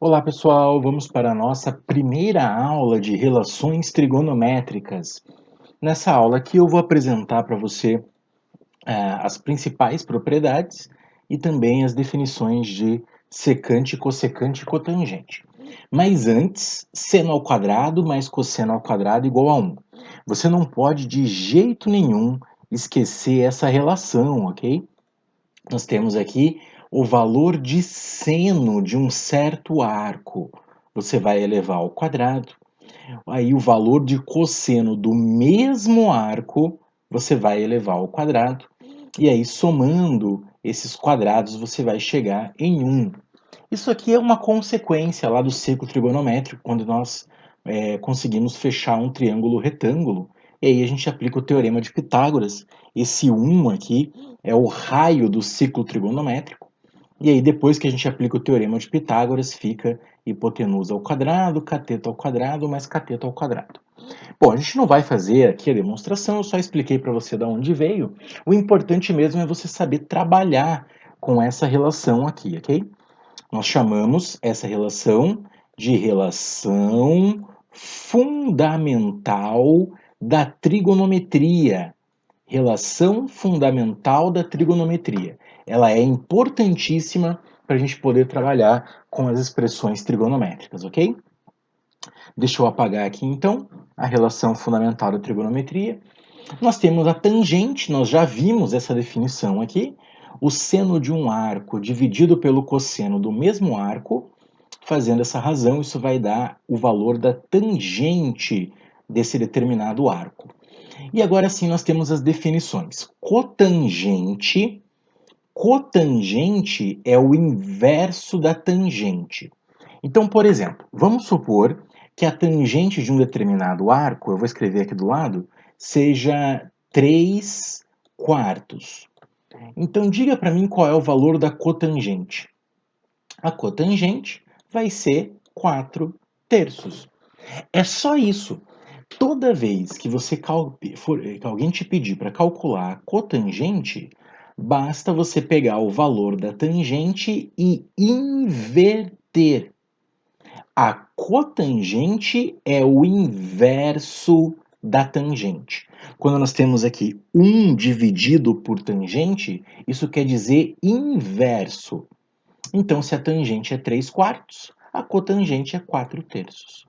Olá pessoal, vamos para a nossa primeira aula de relações trigonométricas. Nessa aula aqui eu vou apresentar para você as principais propriedades e também as definições de secante, cossecante e cotangente. Mas antes, seno ao quadrado mais cosseno ao quadrado igual a 1. Você não pode de jeito nenhum esquecer essa relação, ok? Nós temos aqui o valor de seno de um certo arco. Você vai elevar ao quadrado. Aí o valor de cosseno do mesmo arco, você vai elevar ao quadrado. E aí, somando esses quadrados, você vai chegar em 1. Isso aqui é uma consequência lá do círculo trigonométrico, quando nós conseguimos fechar um triângulo retângulo. E aí a gente aplica o teorema de Pitágoras. Esse 1 aqui é o raio do ciclo trigonométrico. E aí, depois que a gente aplica o teorema de Pitágoras, fica hipotenusa ao quadrado, cateto ao quadrado, mais cateto ao quadrado. Bom, a gente não vai fazer aqui a demonstração, eu só expliquei para você de onde veio. O importante mesmo é você saber trabalhar com essa relação aqui, ok? Nós chamamos essa relação de relação fundamental da trigonometria. Relação fundamental da trigonometria. Ela é importantíssima para a gente poder trabalhar com as expressões trigonométricas, ok? Deixa eu apagar aqui então a relação fundamental da trigonometria. Nós temos a tangente, nós já vimos essa definição aqui. O seno de um arco dividido pelo cosseno do mesmo arco. Fazendo essa razão, isso vai dar o valor da tangente desse determinado arco. E agora sim nós temos as definições. Cotangente é o inverso da tangente. Então, por exemplo, vamos supor que a tangente de um determinado arco, eu vou escrever aqui do lado, seja 3 quartos. Então, diga para mim qual é o valor da cotangente. A cotangente vai ser 4 terços. É só isso. Toda vez que que alguém te pedir para calcular a cotangente, basta você pegar o valor da tangente e inverter. A cotangente é o inverso da tangente. Quando nós temos aqui 1 dividido por tangente, isso quer dizer inverso. Então, se a tangente é 3 quartos, a cotangente é 4 terços.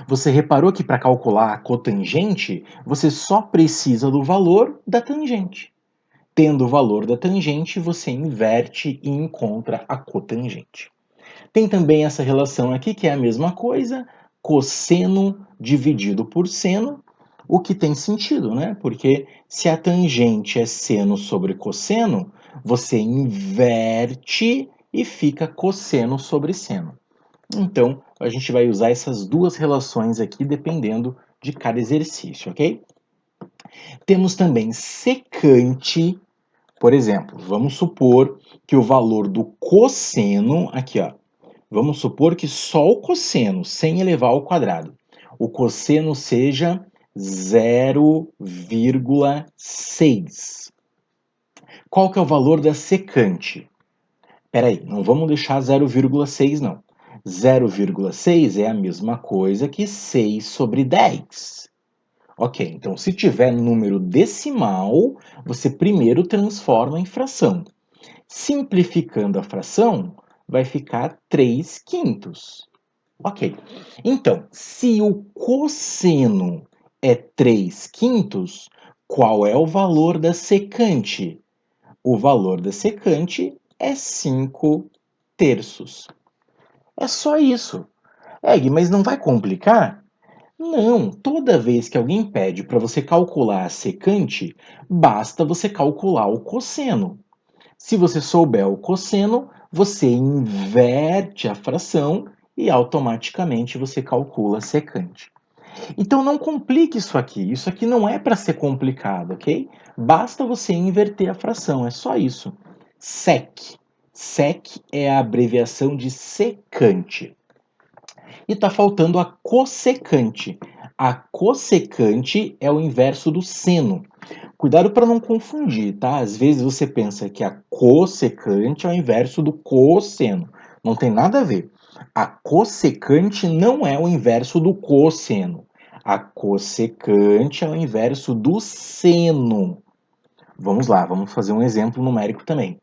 Você reparou que para calcular a cotangente, você só precisa do valor da tangente. Tendo o valor da tangente, você inverte e encontra a cotangente. Tem também essa relação aqui, que é a mesma coisa, cosseno dividido por seno, o que tem sentido, né? Porque se a tangente é seno sobre cosseno, você inverte e fica cosseno sobre seno. Então, a gente vai usar essas duas relações aqui, dependendo de cada exercício, ok? Temos também secante, por exemplo, vamos supor que o valor do cosseno, aqui ó, vamos supor que só o cosseno, sem elevar ao quadrado, o cosseno seja 0,6. Qual que é o valor da secante? Peraí, não vamos deixar 0,6 não. 0,6 é a mesma coisa que 6 sobre 10. Ok, então se tiver número decimal, você primeiro transforma em fração. Simplificando a fração, vai ficar 3 quintos. Ok, então, se o cosseno é 3 quintos, qual é o valor da secante? O valor da secante é 5 terços. É só isso. Egg, mas não vai complicar? Não, toda vez que alguém pede para você calcular a secante, basta você calcular o cosseno. Se você souber o cosseno, você inverte a fração e automaticamente você calcula a secante. Então não complique isso aqui não é para ser complicado, ok? Basta você inverter a fração, é só isso. Sec. Sec é a abreviação de secante. E está faltando a cossecante. A cossecante é o inverso do seno. Cuidado para não confundir, tá? Às vezes você pensa que a cossecante é o inverso do cosseno. Não tem nada a ver. A cossecante não é o inverso do cosseno. A cossecante é o inverso do seno. Vamos lá, vamos fazer um exemplo numérico também.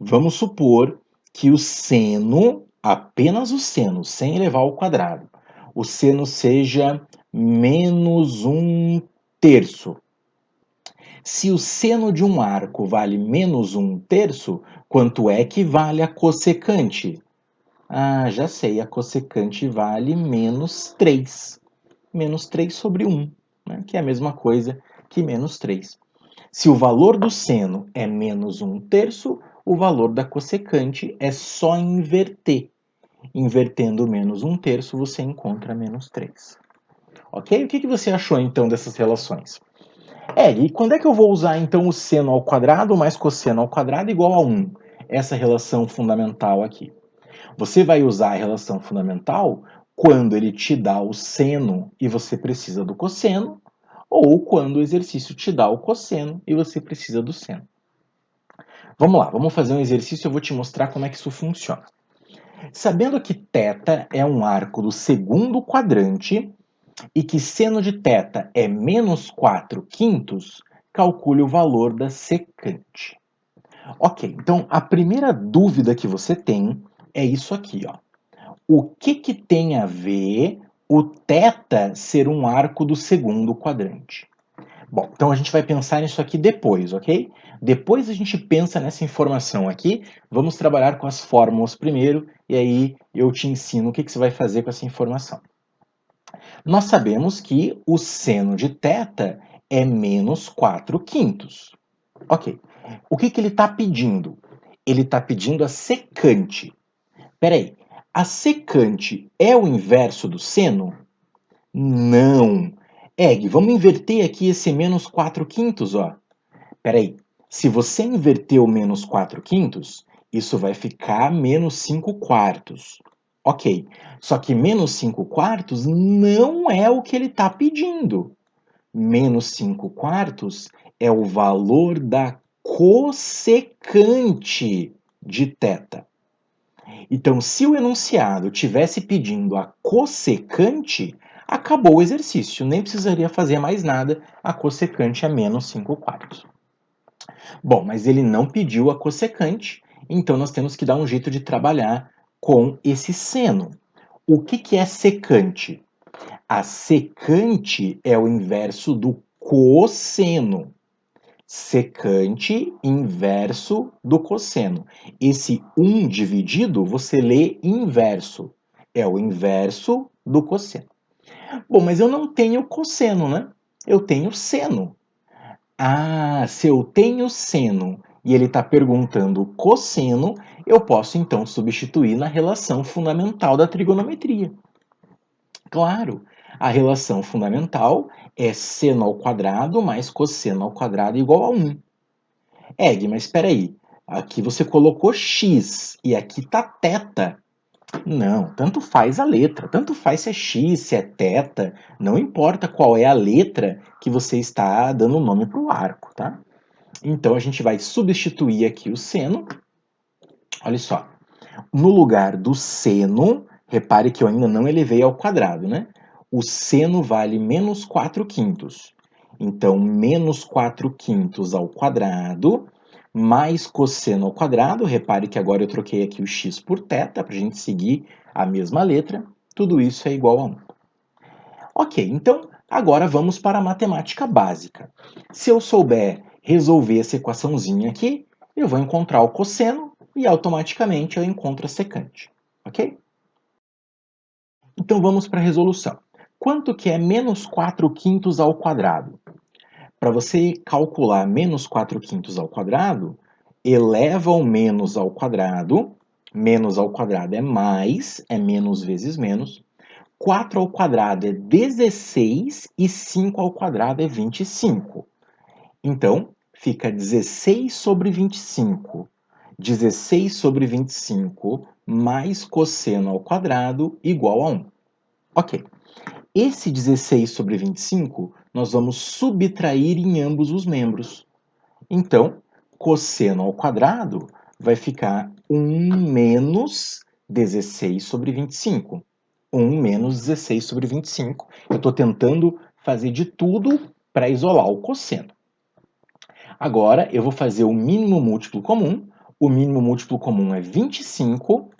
Vamos supor que o seno, apenas o seno, sem elevar ao quadrado, o seno seja menos 1/3. Se o seno de um arco vale menos 1/3, quanto é que vale a cossecante? Ah, já sei, a cossecante vale menos 3. Menos 3 sobre 1, né? Que é a mesma coisa que menos 3. Se o valor do seno é menos 1/3, o valor da cossecante é só inverter. Invertendo menos 1/3, você encontra menos 3. Ok? O que você achou então dessas relações? E quando é que eu vou usar então o seno ao quadrado mais cosseno ao quadrado igual a 1? Essa relação fundamental aqui. Você vai usar a relação fundamental quando ele te dá o seno e você precisa do cosseno, ou quando o exercício te dá o cosseno e você precisa do seno. Vamos lá, vamos fazer um exercício e eu vou te mostrar como é que isso funciona. Sabendo que θ é um arco do segundo quadrante e que seno de θ é menos 4/5, calcule o valor da secante. Ok, então a primeira dúvida que você tem é isso aqui, ó. O que tem a ver o θ ser um arco do segundo quadrante? Bom, então a gente vai pensar nisso aqui depois, ok? Depois a gente pensa nessa informação aqui, vamos trabalhar com as fórmulas primeiro, e aí eu te ensino o que você vai fazer com essa informação. Nós sabemos que o seno de θ é menos 4/5. Ok. O que ele está pedindo? Ele está pedindo a secante. Peraí, a secante é o inverso do seno? Não. Vamos inverter aqui esse menos 4/5, ó. Peraí, se você inverter o menos 4/5, isso vai ficar menos 5/4. Ok, só que menos 5/4 não é o que ele está pedindo. Menos 5/4 é o valor da cossecante de θ. Então, se o enunciado tivesse pedindo a cossecante, acabou o exercício, nem precisaria fazer mais nada, a cossecante é menos 5/4. Bom, mas ele não pediu a cossecante, então nós temos que dar um jeito de trabalhar com esse seno. O que é secante? A secante é o inverso do cosseno. Secante inverso do cosseno. Esse 1 dividido, você lê inverso. É o inverso do cosseno. Bom, mas eu não tenho cosseno, né? Eu tenho seno. Ah, se eu tenho seno e ele está perguntando cosseno, eu posso então substituir na relação fundamental da trigonometria. Claro, a relação fundamental é seno ao quadrado mais cosseno ao quadrado igual a 1. Mas espera aí, aqui você colocou x e aqui está θ. Não, tanto faz a letra, tanto faz se é x, se é θ, não importa qual é a letra que você está dando o nome para o arco, tá? Então, a gente vai substituir aqui o seno. Olha só, no lugar do seno, repare que eu ainda não elevei ao quadrado, né? O seno vale menos 4/5. Então, menos 4/5 ao quadrado, mais cosseno ao quadrado. Repare que agora eu troquei aqui o x por θ, para a gente seguir a mesma letra. Tudo isso é igual a 1. Ok, então agora vamos para a matemática básica. Se eu souber resolver essa equaçãozinha aqui, eu vou encontrar o cosseno e automaticamente eu encontro a secante, ok? Então vamos para a resolução. Quanto que é menos 4/5 ao quadrado? Para você calcular menos 4/5 ao quadrado, eleva o menos ao quadrado é menos vezes menos. 4 ao quadrado é 16 e 5 ao quadrado é 25. Então, fica 16 sobre 25. 16 sobre 25 mais cosseno ao quadrado igual a 1. Ok. Esse 16 sobre 25, nós vamos subtrair em ambos os membros. Então, cosseno ao quadrado vai ficar 1 menos 16 sobre 25. 1 menos 16 sobre 25. Eu estou tentando fazer de tudo para isolar o cosseno. Agora, eu vou fazer o mínimo múltiplo comum. O mínimo múltiplo comum é 25.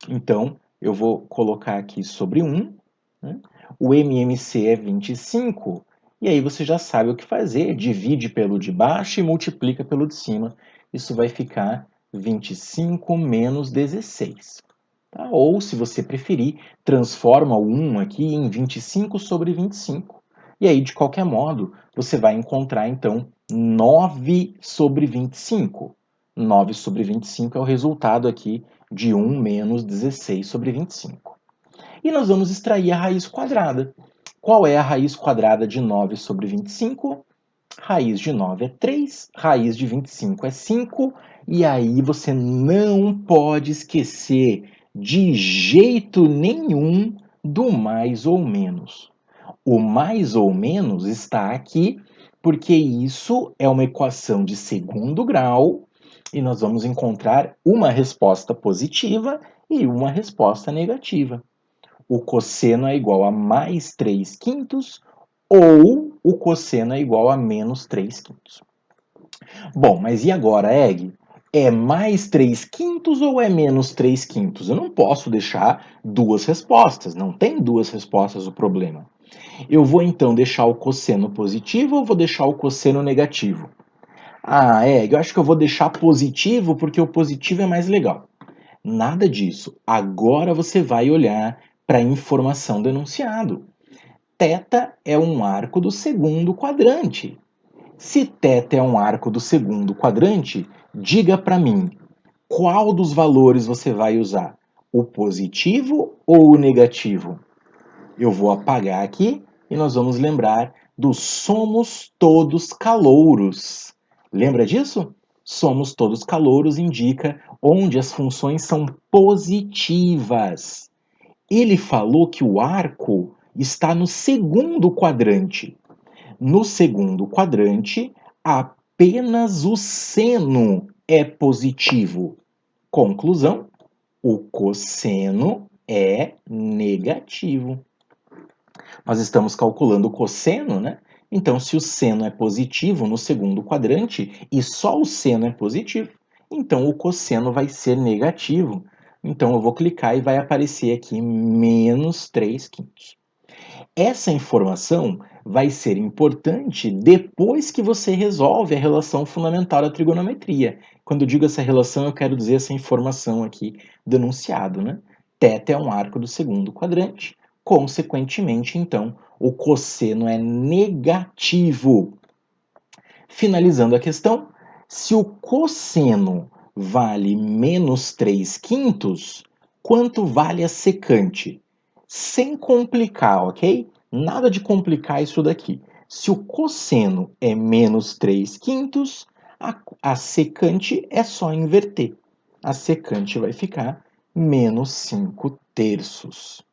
Então, eu vou colocar aqui sobre 1. Né? O MMC é 25. E aí você já sabe o que fazer. Divide pelo de baixo e multiplica pelo de cima. Isso vai ficar 25 menos 16. Tá? Ou, se você preferir, transforma o 1 aqui em 25 sobre 25. E aí, de qualquer modo, você vai encontrar, então, 9 sobre 25. 9 sobre 25 é o resultado aqui de 1 menos 16 sobre 25. E nós vamos extrair a raiz quadrada. Qual é a raiz quadrada de 9 sobre 25? Raiz de 9 é 3, raiz de 25 é 5, e aí você não pode esquecer de jeito nenhum do mais ou menos. O mais ou menos está aqui porque isso é uma equação de segundo grau e nós vamos encontrar uma resposta positiva e uma resposta negativa. O cosseno é igual a mais 3 quintos ou o cosseno é igual a menos 3 quintos. Bom, mas e agora, Egg? É mais 3 quintos ou é menos 3 quintos? Eu não posso deixar duas respostas, não tem duas respostas o problema. Eu vou então deixar o cosseno positivo ou vou deixar o cosseno negativo? Ah, Egg, eu acho que eu vou deixar positivo porque o positivo é mais legal. Nada disso. Agora você vai olhar para a informação do enunciado. Θ é um arco do segundo quadrante. Se θ é um arco do segundo quadrante, diga para mim, qual dos valores você vai usar? O positivo ou o negativo? Eu vou apagar aqui e nós vamos lembrar do somos todos calouros. Lembra disso? Somos todos calouros indica onde as funções são positivas. Ele falou que o arco está no segundo quadrante. No segundo quadrante, apenas o seno é positivo. Conclusão: o cosseno é negativo. Nós estamos calculando o cosseno, né? Então, se o seno é positivo no segundo quadrante e só o seno é positivo, então o cosseno vai ser negativo. Então, eu vou clicar e vai aparecer aqui menos 3 quintos. Essa informação vai ser importante depois que você resolve a relação fundamental da trigonometria. Quando eu digo essa relação, eu quero dizer essa informação aqui do enunciado, né? Θ é um arco do segundo quadrante, consequentemente, então, o cosseno é negativo. Finalizando a questão, se o cosseno vale menos 3 quintos, quanto vale a secante? Sem complicar, ok? Nada de complicar isso daqui. Se o cosseno é menos 3 quintos, a secante é só inverter. A secante vai ficar menos 5 terços.